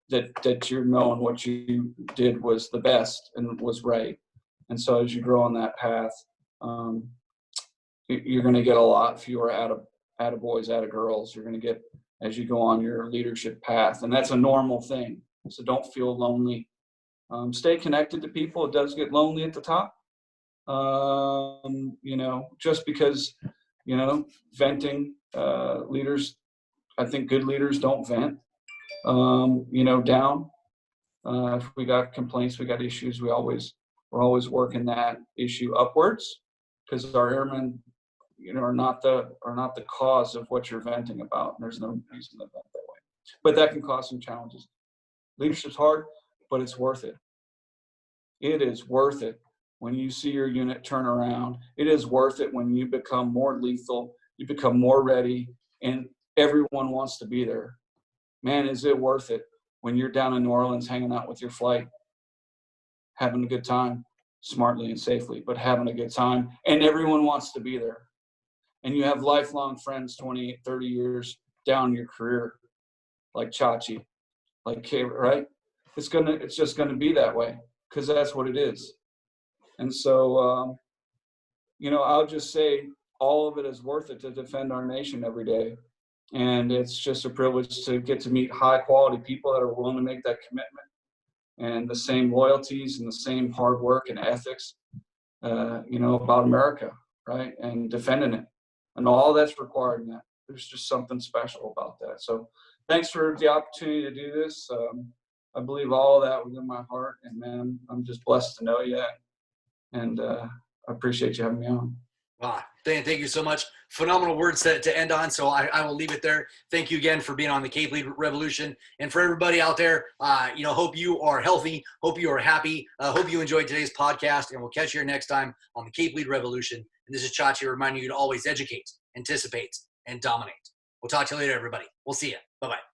that you're knowing what you did was the best and was right. And so as you grow on that path, you're going to get a lot fewer attaboys, attagirls. You're going to get as you go on your leadership path, and that's a normal thing. So don't feel lonely. Stay connected to people. It does get lonely at the top. Just because, venting, leaders, I think good leaders don't vent, down. If we got complaints, we got issues, we're always working that issue upwards, because our airmen, are not the cause of what you're venting about. There's no reason to vent that way. But that can cause some challenges. Leadership's hard, but it's worth it. It is worth it when you see your unit turn around. It is worth it when you become more lethal, you become more ready, and everyone wants to be there. Man, is it worth it when you're down in New Orleans hanging out with your flight, having a good time, smartly and safely, but having a good time, and everyone wants to be there. And you have lifelong friends, 28, 30 years down your career, like Chachi, like Kay, right? It's just gonna be that way, because that's what it is. And so, I'll just say all of it is worth it to defend our nation every day. And it's just a privilege to get to meet high quality people that are willing to make that commitment, and the same loyalties and the same hard work and ethics, about America, right? And defending it and all that's required in that. There's just something special about that. So thanks for the opportunity to do this. I believe all of that within my heart, and man, I'm just blessed to know you, and I appreciate you having me on. Wow. Thank you so much. Phenomenal words to end on. So I will leave it there. Thank you again for being on the Cape Lead Revolution. And for everybody out there, hope you are healthy. Hope you are happy. Hope you enjoyed today's podcast, and we'll catch you here next time on the Cape Lead Revolution. And this is Chachi reminding you to always educate, anticipate, and dominate. We'll talk to you later, everybody. We'll see you. Bye-bye.